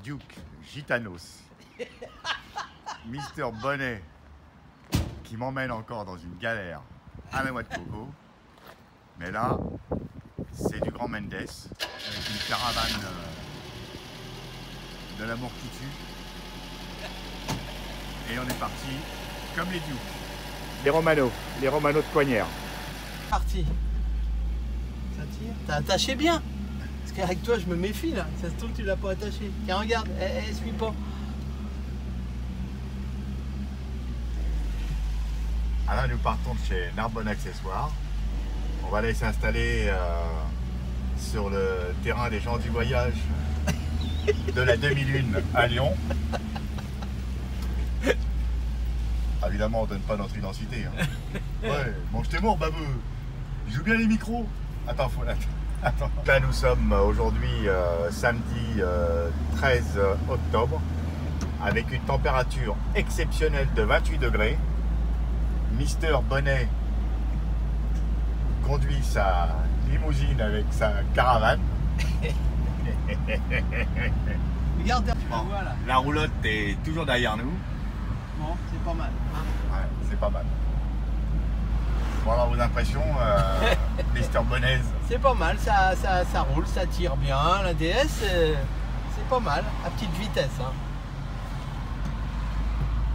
Duke Gitanos, Mister Bonnet, qui m'emmène encore dans une galère à la noix de coco. Mais là, c'est du grand Mendes, avec une caravane de l'amour qui tue. Et on est parti comme les Dukes. Les Romano de Coignères. Parti. Ça tire. T'as attaché bien. Parce qu'avec toi, je me méfie là. Ça se trouve, tu l'as pas attaché. Tiens, regarde, elle suit pas. Ah là, nous partons de chez Narbonne Accessoires. On va aller s'installer sur le terrain des gens du voyage de la demi-lune à Lyon. Évidemment, on donne pas notre identité. Hein. Ouais, mange tes morts, babeux. Il joue bien les micros. Attends, faut là. Attends. Là, nous sommes aujourd'hui samedi 13 octobre avec une température exceptionnelle de 28 degrés. Mister Bonnet conduit sa limousine avec sa caravane. Regarde, tu la vois là. La roulotte est toujours derrière nous. Bon, c'est pas mal. Hein. Ouais, c'est pas mal. Bon, alors vos impressions, Mister Bonnet? C'est pas mal, ça roule, ça tire bien. La DS, c'est pas mal, à petite vitesse. Hein.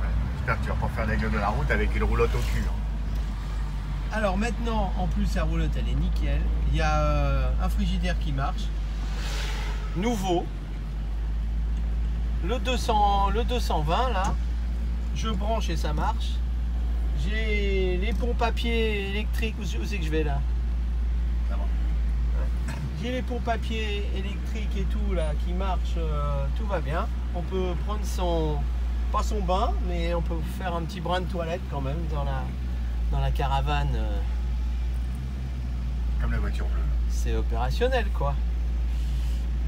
Ouais, j'espère que tu vas pas faire la gueule de la route avec une roulotte au cul. Hein. Alors maintenant, en plus, la roulotte, elle est nickel. Il y a un frigidaire qui marche. Nouveau. Le 220, là. Je branche et ça marche. J'ai les pompes à pied électriques. Où c'est que je vais là? J'ai les pompes à pied électriques et tout là qui marchent, tout va bien. On peut prendre pas son bain, mais on peut faire un petit brin de toilette quand même dans la caravane. Comme la voiture bleue. C'est opérationnel quoi.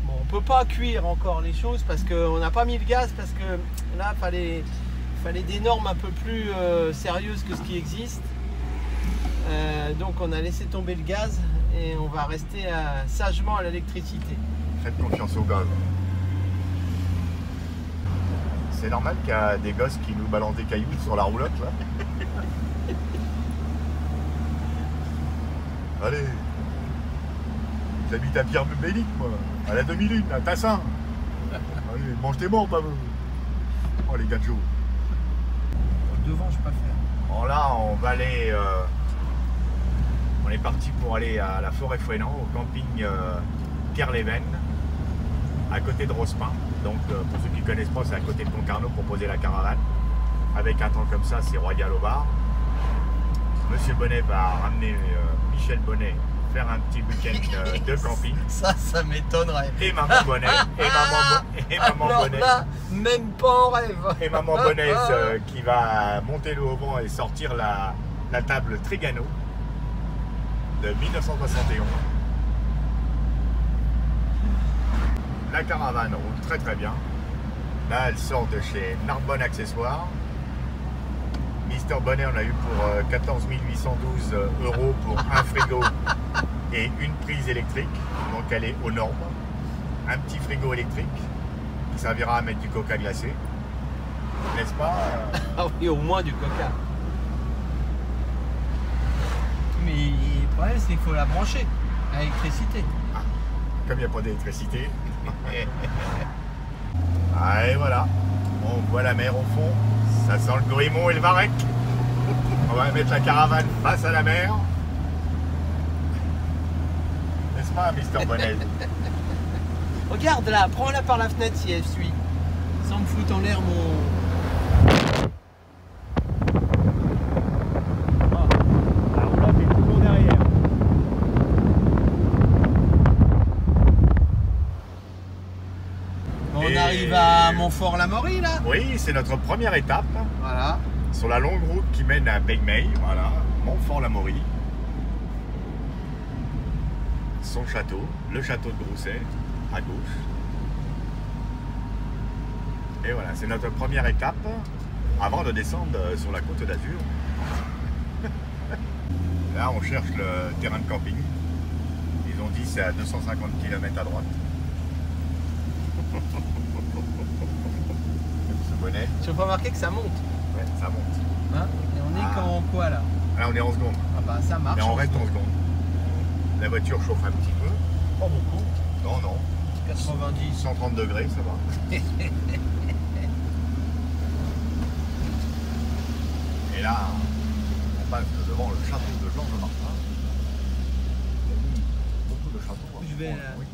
Bon, on peut pas cuire encore les choses parce qu'on n'a pas mis le gaz, parce que là fallait des normes un peu plus sérieuses que ce qui existe. Donc on a laissé tomber le gaz et on va rester sagement à l'électricité. Faites confiance au gaz. C'est normal qu'il y a des gosses qui nous balancent des cailloux sur la roulotte là. Allez, j'habite à Pierre-Bénic moi, à la demi-lune, à Tassin. Allez, mange tes morts, baveux. Oh les gadgets. Devant, je préfère. Bon là, on va aller... on est parti pour aller à la Forêt Fouenant, au camping Kerleven, à côté de Rospin. Donc pour ceux qui ne connaissent pas, c'est à côté de Concarneau pour poser la caravane. Avec un temps comme ça, c'est royal au bar. Monsieur Bonnet va ramener Michel Bonnet faire un petit week-end de camping. Ça m'étonnerait. Et maman Bonnet. Et maman Bonnet. Là, même pas en rêve. Et maman Bonnet qui va monter le haut vent et sortir la table Trigano de 1971. La caravane roule très très bien. Là, elle sort de chez Narbonne Accessoires. Mister Bonnet, on a eu pour 14 812 € pour un frigo et une prise électrique. Donc elle est aux normes. Un petit frigo électrique qui servira à mettre du coca glacé. N'est-ce pas? Ah oui, au moins du coca. Mais le problème, c'est qu'il faut la brancher à l'électricité. Ah, comme il n'y a pas d'électricité. Ah, et voilà. On voit la mer au fond. Ça sent le Goémon et le Varec. On va mettre la caravane face à la mer. N'est-ce pas, Mister Bonnet? Regarde là, prends-la par la fenêtre si elle suit. Sans me foutre en l'air mon... La roulotte est tout bon derrière. On arrive à Montfort-la-Maurie là. Oui, c'est notre première étape. Voilà. Sur la longue route qui mène à Begmey, voilà, Montfort-la-Maurie. Son château, le château de Grousset, à gauche. Et voilà, c'est notre première étape avant de descendre sur la côte d'Azur. Là, on cherche le terrain de camping. Ils ont dit c'est à 250 km à droite. Ce bonnet. Je peux remarquer que ça monte. Ouais, ça monte. Hein, et on est quand quoi là? Là, on est en seconde. Ah bah ça marche. Là, on reste en seconde. seconde. La voiture chauffe un petit peu. Pas beaucoup. Non, non. 90. 130 degrés, ça va. Et là, on passe devant le château de Georges Martin. Il y a eu beaucoup de châteaux. Je vais là. Oui.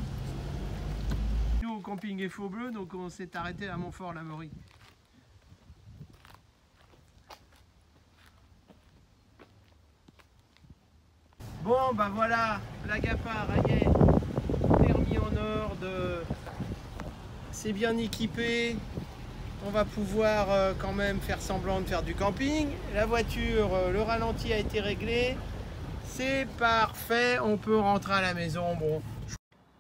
Nous au camping Effo Bleu, donc on s'est arrêté à Montfort-l'Amaury. Bon bah voilà, la Gapar, Rayet, permis en ordre, c'est bien équipé. On va pouvoir quand même faire semblant de faire du camping. La voiture, le ralenti a été réglé. C'est parfait, on peut rentrer à la maison. Bon,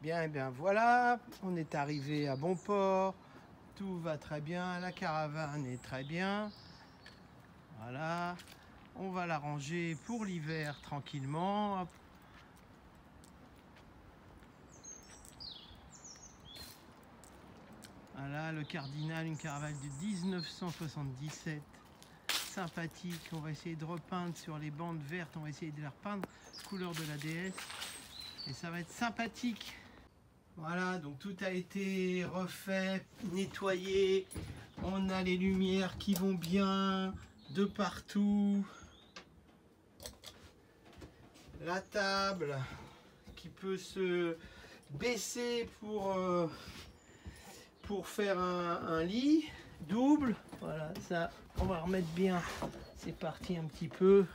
bien, et bien voilà, on est arrivé à bon port. Tout va très bien, la caravane est très bien. Voilà, on va la ranger pour l'hiver tranquillement. Hop. Voilà, le Cardinal, une caravane de 1977. Sympathique, on va essayer de repeindre sur les bandes vertes, on va essayer de les repeindre couleur de la DS et ça va être sympathique. Voilà, donc tout a été refait, nettoyé, on a les lumières qui vont bien de partout, la table qui peut se baisser pour faire un lit double. Voilà, ça on va remettre bien, c'est parti un petit peu.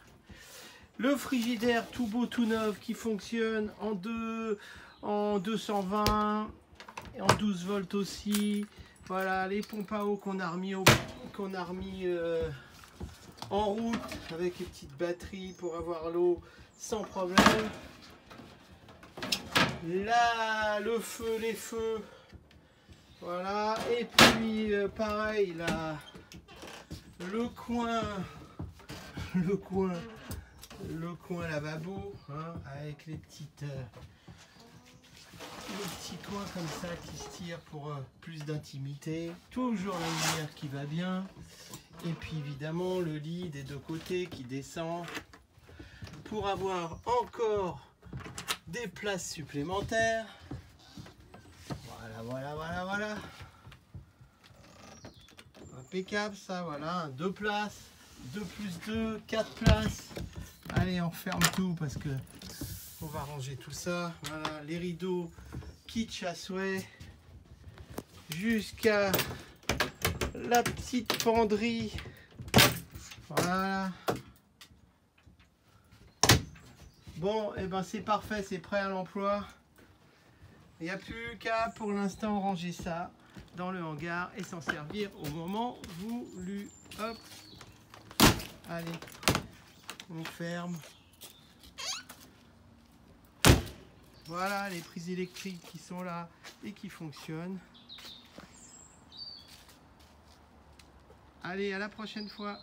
Le frigidaire tout beau tout neuf qui fonctionne en 220 et en 12 volts aussi. Voilà, les pompes à eau qu'on a remis en route avec les petites batteries pour avoir l'eau sans problème. Là, le feu, les feux. Voilà, et puis pareil là, le coin lavabo, hein, avec les petits coins comme ça qui se tirent pour plus d'intimité. Toujours la lumière qui va bien. Et puis évidemment le lit des deux côtés qui descend pour avoir encore des places supplémentaires. Voilà. Impeccable ça, voilà, 2 places, 2 plus 2, 4 places. Allez, on ferme tout parce que on va ranger tout ça. Voilà, les rideaux kitsch à souhait. Jusqu'à la petite penderie. Voilà. Bon, et ben c'est parfait, c'est prêt à l'emploi. Il n'y a plus qu'à pour l'instant ranger ça dans le hangar et s'en servir au moment voulu. Hop. Allez, on ferme. Voilà les prises électriques qui sont là et qui fonctionnent. Allez, à la prochaine fois.